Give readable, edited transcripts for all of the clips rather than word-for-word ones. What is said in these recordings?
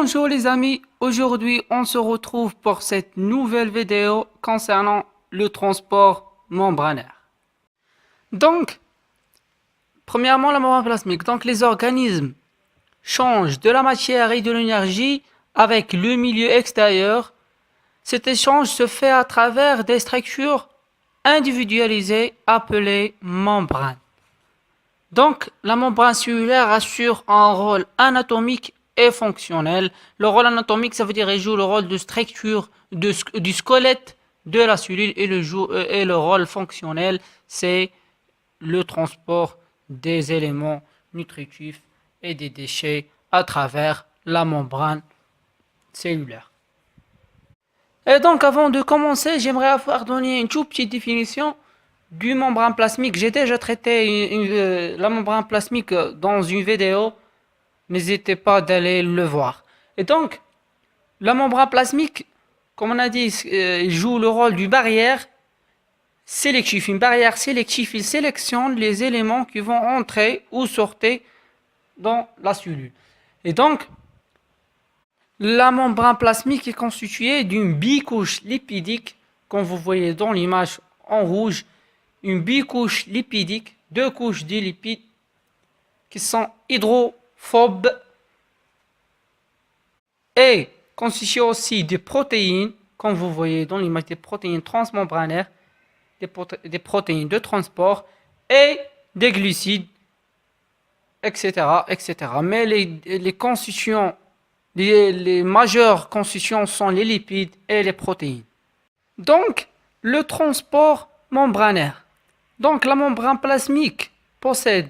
Bonjour les amis, aujourd'hui on se retrouve pour cette nouvelle vidéo concernant le transport membranaire. Donc, premièrement la membrane plasmique. Donc les organismes changent de la matière et de l'énergie avec le milieu extérieur. Cet échange se fait à travers des structures individualisées appelées membranes. Donc, la membrane cellulaire assure un rôle anatomique et fonctionnel. Le rôle anatomique, ça veut dire qu'elle joue le rôle de structure du squelette de la cellule et le rôle fonctionnel, c'est le transport des éléments nutritifs et des déchets à travers la membrane cellulaire. Et donc, avant de commencer, j'aimerais avoir donné une toute petite définition du membrane plasmique. J'ai déjà traité la membrane plasmique dans une vidéo. N'hésitez pas d'aller le voir. Et donc, la membrane plasmique, comme on a dit, joue le rôle d'une barrière sélective. Une barrière sélective, il sélectionne les éléments qui vont entrer ou sortir dans la cellule. Et donc, la membrane plasmique est constituée d'une bicouche lipidique, comme vous voyez dans l'image en rouge, une bicouche lipidique, deux couches de lipides qui sont hydrophobes et constituées aussi de protéines, comme vous voyez dans l'image, des protéines transmembranaires, des protéines de transport et des glucides, etc. etc. Mais les constituants, les majeures constituants sont les lipides et les protéines. Donc, le transport membranaire. Donc, la membrane plasmique possède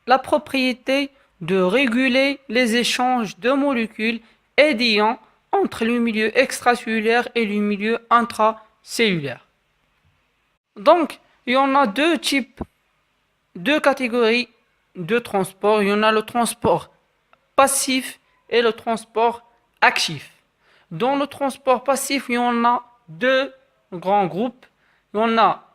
la propriété de réguler les échanges de molécules et d'ions entre le milieu extracellulaire et le milieu intracellulaire. Donc, il y en a deux catégories de transport. Il y en a le transport passif et le transport actif. Dans le transport passif, il y en a deux grands groupes. Il y en a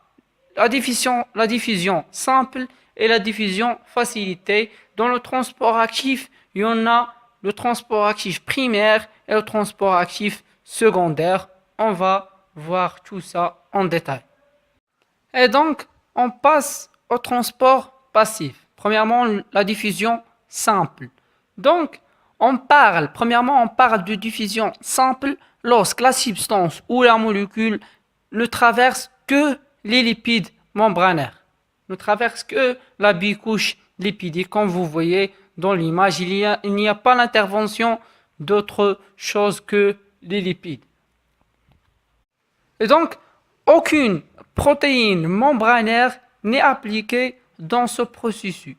la diffusion simple et la diffusion facilitée. Dans le transport actif, il y en a le transport actif primaire et le transport actif secondaire. On va voir tout ça en détail. Et donc, on passe au transport passif. Premièrement, la diffusion simple. Donc, premièrement, on parle de diffusion simple lorsque la substance ou la molécule ne traverse que les lipides membranaires, ne traverse que la bicouche lipidique. Comme vous voyez dans l'image, il n'y a pas l'intervention d'autre chose que les lipides. Et donc, aucune protéine membranaire n'est appliquée dans ce processus.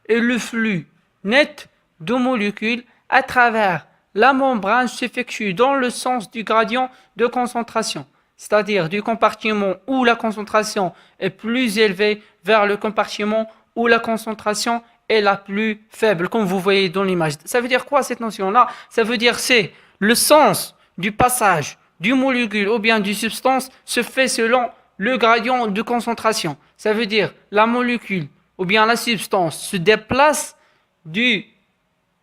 Et le flux net de molécules à travers la membrane s'effectue dans le sens du gradient de concentration, c'est-à-dire du compartiment où la concentration est plus élevée vers le compartiment où la concentration est la plus faible, comme vous voyez dans l'image. Ça veut dire quoi cette notion-là? Ça veut dire c'est le sens du passage du molécule ou bien du substance se fait selon le gradient de concentration. Ça veut dire la molécule ou bien la substance se déplace du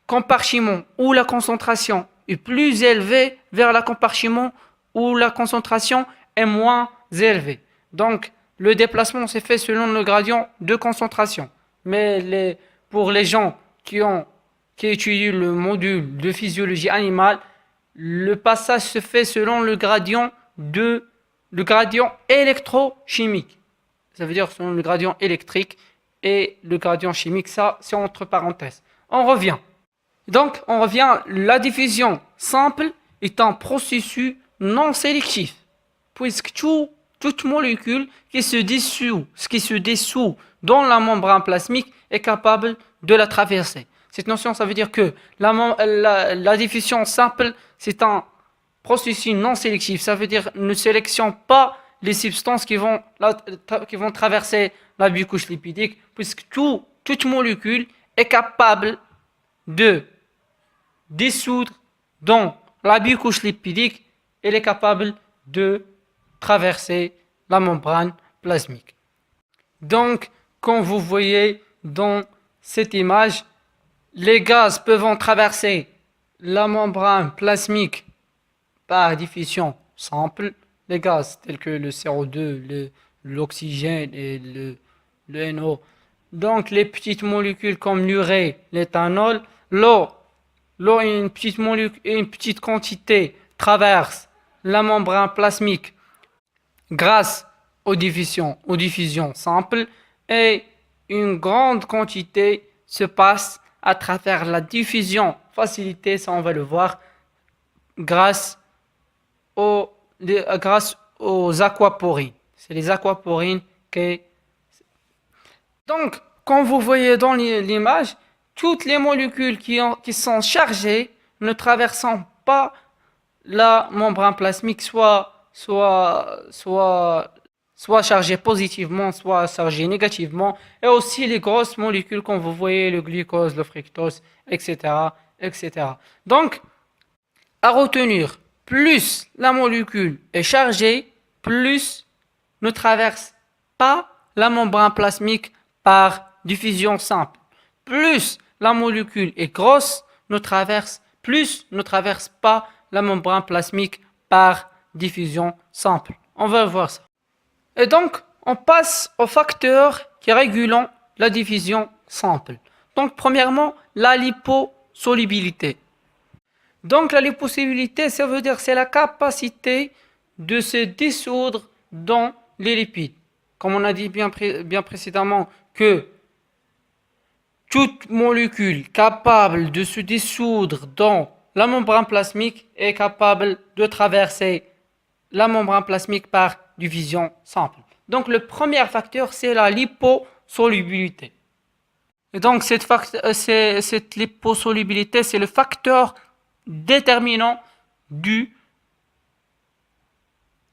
compartiment où la concentration est plus élevée vers le compartiment où la concentration est moins élevée. Donc, le déplacement s'est fait selon le gradient de concentration. Mais pour les gens qui étudient le module de physiologie animale, le passage se fait selon le gradient électrochimique. Ça veut dire selon le gradient électrique et le gradient chimique, ça c'est entre parenthèses. On revient. Donc, la diffusion simple est un processus non sélectif, puisque toute molécule qui se dissout dans la membrane plasmique est capable de la traverser. Cette notion, ça veut dire que la diffusion simple, c'est un processus non sélectif. Ça veut dire ne sélectionne pas les substances qui vont traverser la bicouche lipidique, puisque toute molécule est capable de dissoudre dans la bicouche lipidique, elle est capable de traverser la membrane plasmique. Donc, comme vous voyez dans cette image, les gaz peuvent traverser la membrane plasmique par diffusion simple, les gaz tels que le CO2, l'oxygène et le NO. Donc les petites molécules comme l'urée, l'éthanol, l'eau une petite molécule, une petite quantité traverse la membrane plasmique grâce aux diffusions simples et une grande quantité se passe à travers la diffusion facilitée, ça on va le voir, grâce aux aquaporines. C'est les aquaporines qui... Donc, comme vous voyez dans l'image, toutes les molécules qui sont chargées ne traversant pas la membrane plasmique, soit chargées positivement, soit chargées négativement, et aussi les grosses molécules, comme vous voyez, le glucose, le fructose, etc., etc. Donc, à retenir, plus la molécule est chargée, plus ne traverse pas la membrane plasmique par diffusion simple. Plus la molécule est grosse, plus ne traverse pas la membrane plasmique par diffusion simple. On va voir ça. Et donc, on passe aux facteurs qui régulent la diffusion simple. Donc, premièrement, la liposolubilité. Donc, la liposolubilité, ça veut dire c'est la capacité de se dissoudre dans les lipides. Comme on a dit bien précédemment que toute molécule capable de se dissoudre dans la membrane plasmique est capable de traverser la membrane plasmique par diffusion simple. Donc, le premier facteur, c'est la liposolubilité. Et donc, cette liposolubilité, c'est le facteur déterminant du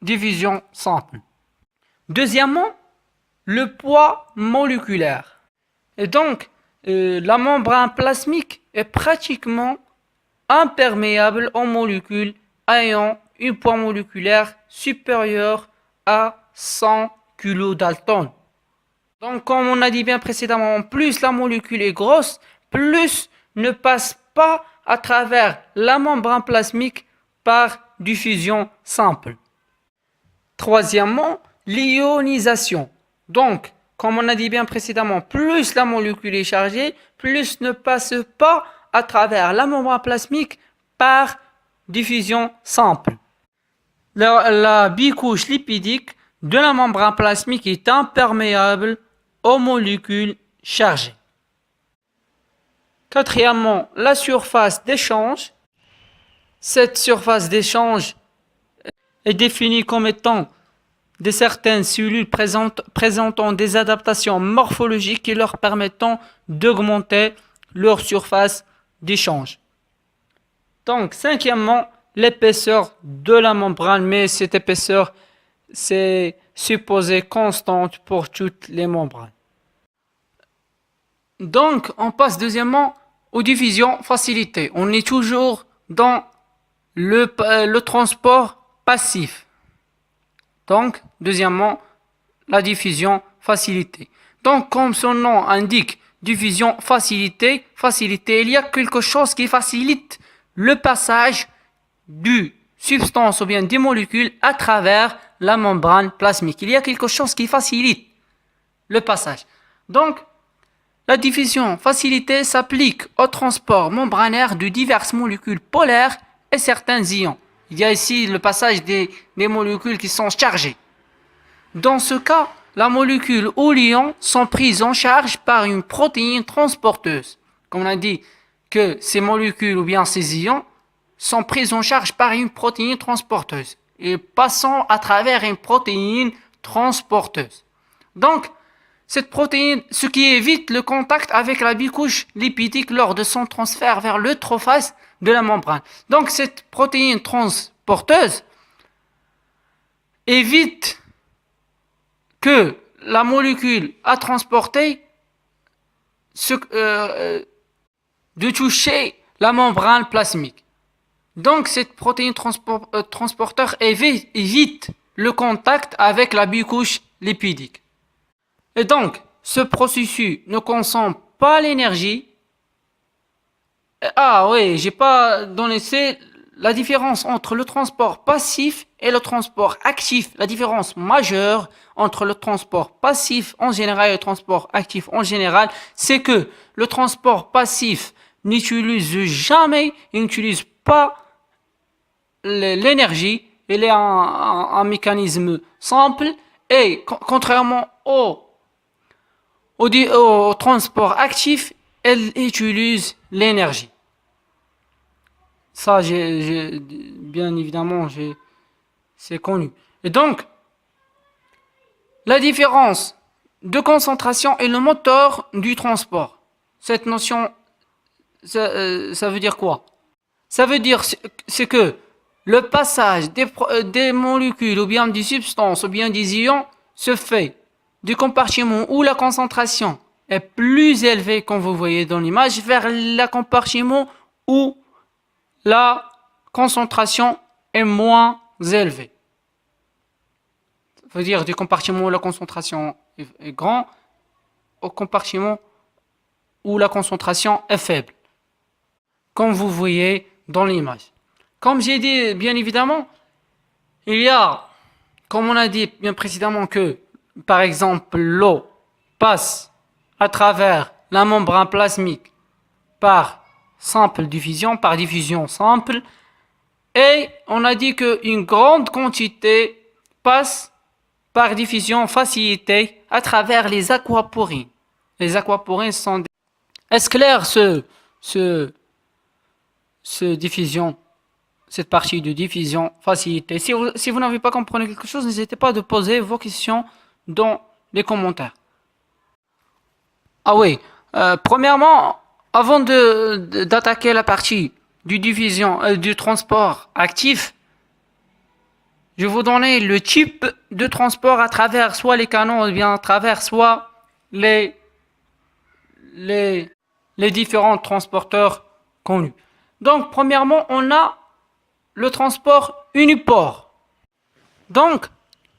diffusion simple. Deuxièmement, le poids moléculaire. Et donc, la membrane plasmique est pratiquement imperméable aux molécules ayant un poids moléculaire supérieur à 100 kDa. Donc, comme on a dit bien précédemment, plus la molécule est grosse, plus ne passe pas à travers la membrane plasmique par diffusion simple. Troisièmement, l'ionisation. Donc, comme on a dit bien précédemment, plus la molécule est chargée, plus ne passe pas à travers la membrane plasmique par diffusion simple. La bicouche lipidique de la membrane plasmique est imperméable aux molécules chargées. Quatrièmement, la surface d'échange. Cette surface d'échange est définie comme étant de certaines cellules présentant des adaptations morphologiques qui leur permettant d'augmenter leur surface d'échange. Donc, cinquièmement, l'épaisseur de la membrane, mais cette épaisseur, c'est supposée constante pour toutes les membranes. Donc, on passe deuxièmement aux diffusions facilitées. On est toujours dans le transport passif. Donc, deuxièmement, la diffusion facilitée. Donc, comme son nom indique, diffusion facilitée, il y a quelque chose qui facilite le passage du substance ou bien des molécules à travers la membrane plasmique. Il y a quelque chose qui facilite le passage. Donc, la diffusion facilitée s'applique au transport membranaire de diverses molécules polaires et certains ions. Il y a ici le passage des molécules qui sont chargées. Dans ce cas, la molécule ou l'ion sont prises en charge par une protéine transporteuse. Comme on a dit que ces molécules ou bien ces ions sont prises en charge par une protéine transporteuse et passant à travers une protéine transporteuse. Donc, cette protéine, ce qui évite le contact avec la bicouche lipidique lors de son transfert vers l'eutrophase de la membrane. Donc, cette protéine transporteuse évite que la molécule à transporter de toucher la membrane plasmique. Donc, cette protéine transporteur évite le contact avec la bicouche lipidique. Et donc, ce processus ne consomme pas l'énergie Ah oui, j'ai pas donné, c'est la différence entre le transport passif et le transport actif. La différence majeure entre le transport passif en général et le transport actif en général, c'est que le transport passif n'utilise jamais, il n'utilise pas l'énergie, il est un mécanisme simple et contrairement au transport actif, elle utilise l'énergie. Ça, bien évidemment, c'est connu. Et donc, la différence de concentration est le moteur du transport. Cette notion, ça veut dire quoi? Ça veut dire c'est que le passage des molécules ou bien des substances ou bien des ions se fait du compartiment où la concentration est plus élevée, comme vous voyez dans l'image, vers le compartiment où la concentration est moins élevée. Ça veut dire du compartiment où la concentration est grande au compartiment où la concentration est faible, comme vous voyez dans l'image. Comme j'ai dit, bien évidemment, il y a, comme on a dit bien précédemment, que, par exemple, l'eau passe à travers la membrane plasmique par simple diffusion, par diffusion simple, et on a dit qu'une grande quantité passe par diffusion facilitée à travers les aquaporines. Les aquaporines sont des... Est-ce clair ce diffusion, cette partie de diffusion facilitée? Si vous n'avez pas compris quelque chose, n'hésitez pas à poser vos questions dans les commentaires. Ah oui, premièrement, avant d'attaquer la partie du diffusion, du transport actif, je vais vous donner le type de transport à travers soit les canaux ou bien à travers soit les différents transporteurs connus. Donc, premièrement, on a le transport uniport. Donc,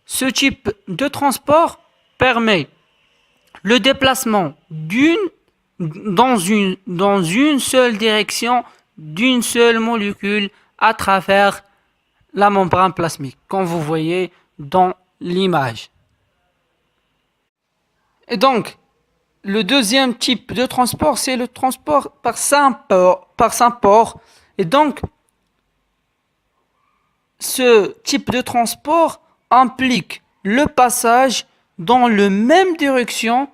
ce type de transport permet le déplacement dans une seule direction d'une seule molécule à travers la membrane plasmique, comme vous voyez dans l'image. Et donc, le deuxième type de transport, c'est le transport par symport. Et donc, ce type de transport implique le passage dans la même direction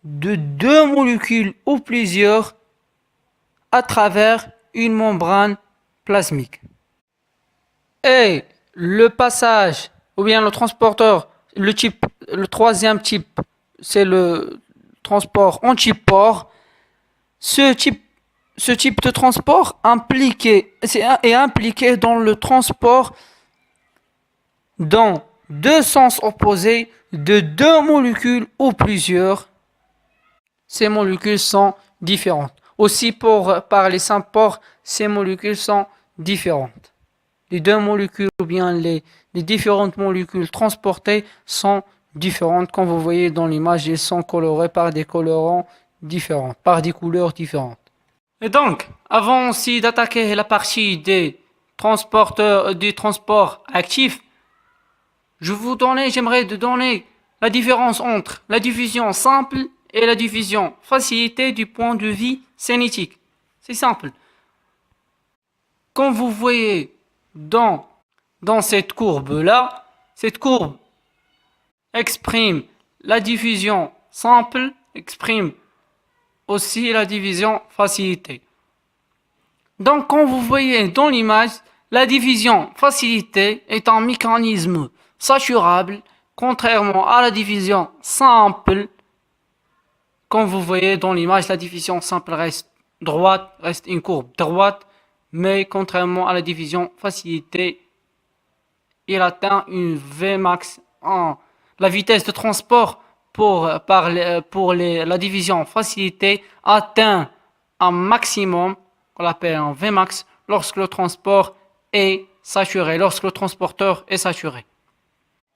de deux molécules ou plusieurs à travers une membrane plasmique. Et le passage, ou bien le transporteur, le troisième type, c'est le transport antipore. Ce type de transport est impliqué dans le transport dans deux sens opposés de deux molécules ou plusieurs. Ces molécules sont différentes. Aussi, par les sympores, ces molécules sont différentes. Les deux molécules ou bien les différentes molécules transportées sont différentes. Comme vous voyez dans l'image, elles sont colorées par des colorants différents, par des couleurs différentes. Et donc, avant aussi d'attaquer la partie des transporteurs, du transport actif, j'aimerais donner la différence entre la diffusion simple et la diffusion facilitée du point de vue cinétique. C'est simple. Comme vous voyez dans cette courbe-là, cette courbe exprime la diffusion simple, exprime aussi la diffusion facilitée. Donc, comme vous voyez dans l'image, la diffusion facilitée est un mécanisme saturable, contrairement à la diffusion simple. Comme vous voyez dans l'image, la diffusion simple reste droite, reste une courbe droite, mais contrairement à la diffusion facilitée, il atteint une Vmax. La vitesse de transport pour la division facilitée atteint un maximum, qu'on appelle un Vmax, lorsque le transport est saturé, lorsque le transporteur est saturé.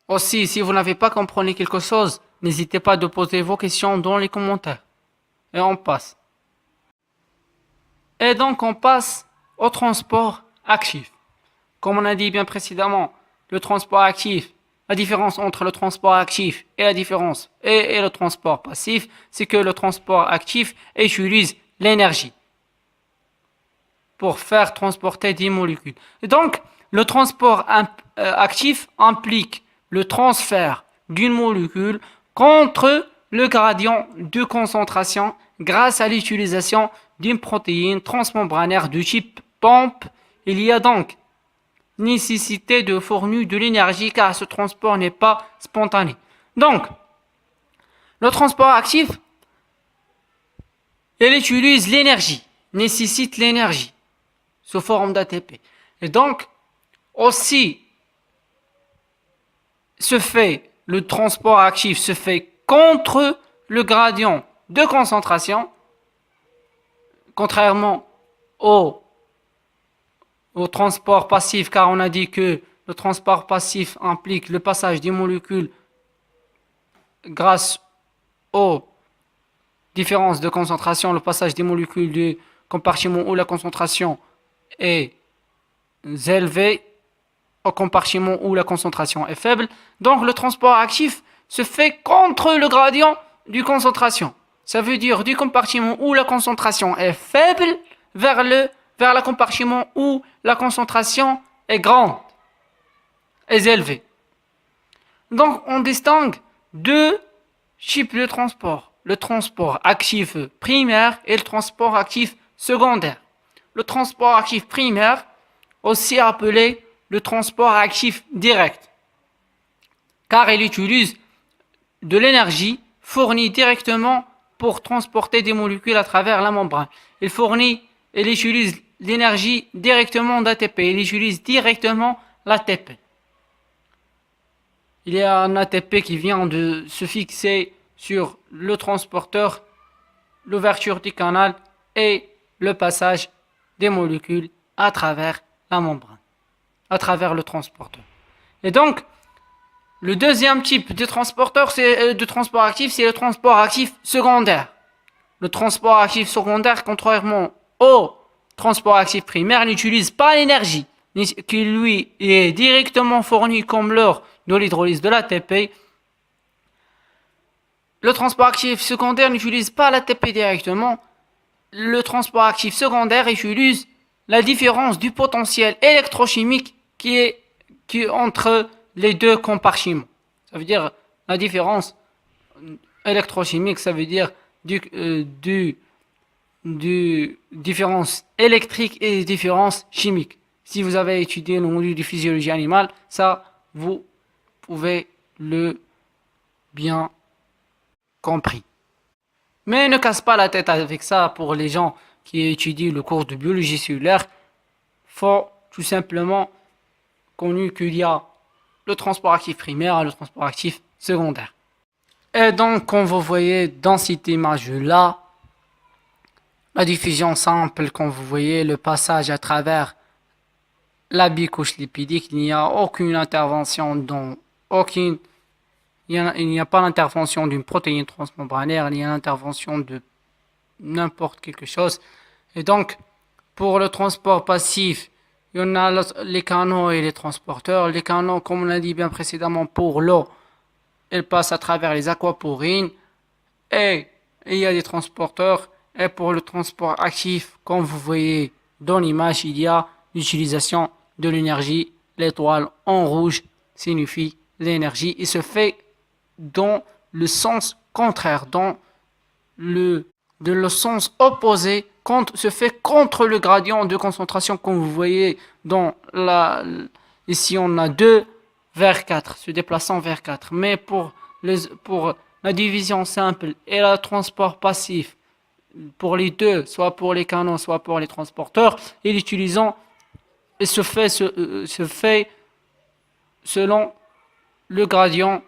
Aussi, si vous n'avez pas compris quelque chose, n'hésitez pas à poser vos questions dans les commentaires. Et on passe. Et donc on passe au transport actif. Comme on a dit bien précédemment, le transport actif, la différence entre le transport actif et le transport passif, c'est que le transport actif utilise l'énergie pour faire transporter des molécules. Et donc, le transport actif implique le transfert d'une molécule contre le gradient de concentration grâce à l'utilisation d'une protéine transmembranaire de type pompe. Il y a donc nécessité de fournir de l'énergie car ce transport n'est pas spontané. Donc, le transport actif, il utilise l'énergie, nécessite l'énergie sous forme d'ATP. Et donc, aussi, le transport actif se fait contre le gradient de concentration, contrairement au transport passif, car on a dit que le transport passif implique le passage des molécules grâce aux différences de concentration, le passage des molécules du compartiment où la concentration est élevée au compartiment où la concentration est faible. Donc le transport actif se fait contre le gradient de concentration. Ça veut dire du compartiment où la concentration est faible vers le compartiment où la concentration est grande, est élevée. Donc on distingue deux types de transport. Le transport actif primaire et le transport actif secondaire. Le transport actif primaire, aussi appelé le transport actif direct, car il utilise de l'énergie fournie directement pour transporter des molécules à travers la membrane. Il utilise l'énergie directement d'ATP, il utilise directement l'ATP. Il y a un ATP qui vient de se fixer sur le transporteur, l'ouverture du canal et le passage des molécules à travers la membrane, à travers le transporteur. Et donc, le deuxième type de transport actif, c'est le transport actif secondaire. Le transport actif secondaire, contrairement au transport actif primaire, n'utilise pas l'énergie qui lui est directement fournie comme lors de l'hydrolyse de l'ATP. Le transport actif secondaire n'utilise pas l'ATP directement. Le transport actif secondaire utilise la différence du potentiel électrochimique qui est entre les deux compartiments. Ça veut dire la différence électrochimique, ça veut dire du différence électrique et différence chimique. Si vous avez étudié le module de physiologie animale, ça, vous pouvez le bien compris. Mais ne casse pas la tête avec ça pour les gens qui étudient le cours de biologie cellulaire. Faut tout simplement connu qu'il y a le transport actif primaire et le transport actif secondaire. Et donc, comme vous voyez dans cette image-là, la diffusion simple, comme vous voyez, le passage à travers la bicouche lipidique, il n'y a aucune intervention il n'y a pas l'intervention d'une protéine transmembranaire, il y a l'intervention de n'importe quelque chose. Et donc, pour le transport passif, il y en a les canaux et les transporteurs. Les canaux, comme on l'a dit bien précédemment, pour l'eau, ils passent à travers les aquaporines. Et il y a des transporteurs. Et pour le transport actif, comme vous voyez dans l'image, il y a l'utilisation de l'énergie. L'étoile en rouge signifie l'énergie. Il se fait dans le sens contraire, dans le sens opposé, se fait contre le gradient de concentration, comme vous voyez ici on a 2 vers 4, se déplaçant vers 4. Mais pour la division simple et le transport passif, pour les deux, soit pour les canaux, soit pour les transporteurs, se fait selon le gradient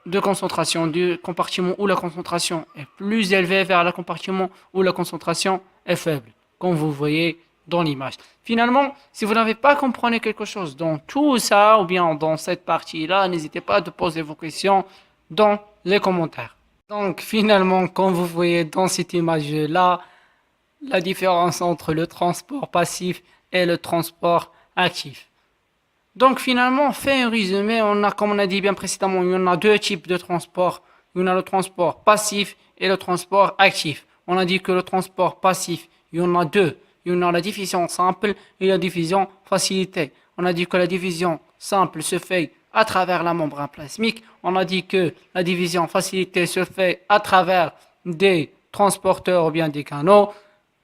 de concentration du compartiment où la concentration est plus élevée vers le compartiment où la concentration est faible, comme vous voyez dans l'image. Finalement, si vous n'avez pas compris quelque chose dans tout ça ou bien dans cette partie-là, n'hésitez pas à poser vos questions dans les commentaires. Donc finalement, comme vous voyez dans cette image-là, la différence entre le transport passif et le transport actif. Donc finalement, on fait un résumé, comme on a dit bien précédemment, il y en a deux types de transport. Il y en a le transport passif et le transport actif. On a dit que le transport passif, il y en a deux. Il y en a la diffusion simple et la diffusion facilitée. On a dit que la diffusion simple se fait à travers la membrane plasmique. On a dit que la diffusion facilitée se fait à travers des transporteurs ou bien des canaux,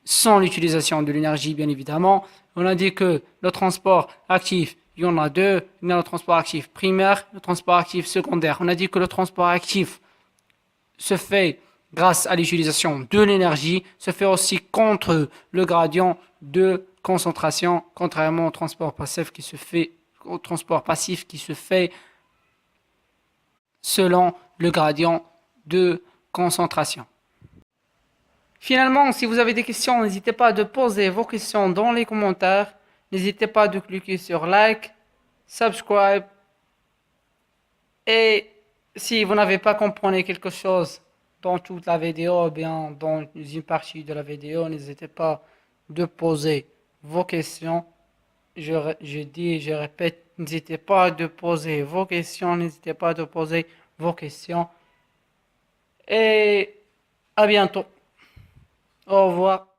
sans l'utilisation de l'énergie bien évidemment. On a dit que le transport actif, il y en a deux. Il y a le transport actif primaire, le transport actif secondaire. On a dit que le transport actif se fait grâce à l'utilisation de l'énergie, se fait aussi contre le gradient de concentration, contrairement au transport passif qui se fait selon le gradient de concentration. Finalement, si vous avez des questions, n'hésitez pas à poser vos questions dans les commentaires. N'hésitez pas à cliquer sur like, subscribe. Et si vous n'avez pas compris quelque chose dans toute la vidéo, ou bien dans une partie de la vidéo, n'hésitez pas à poser vos questions. Je répète, n'hésitez pas à poser vos questions, n'hésitez pas à poser vos questions. Et à bientôt. Au revoir.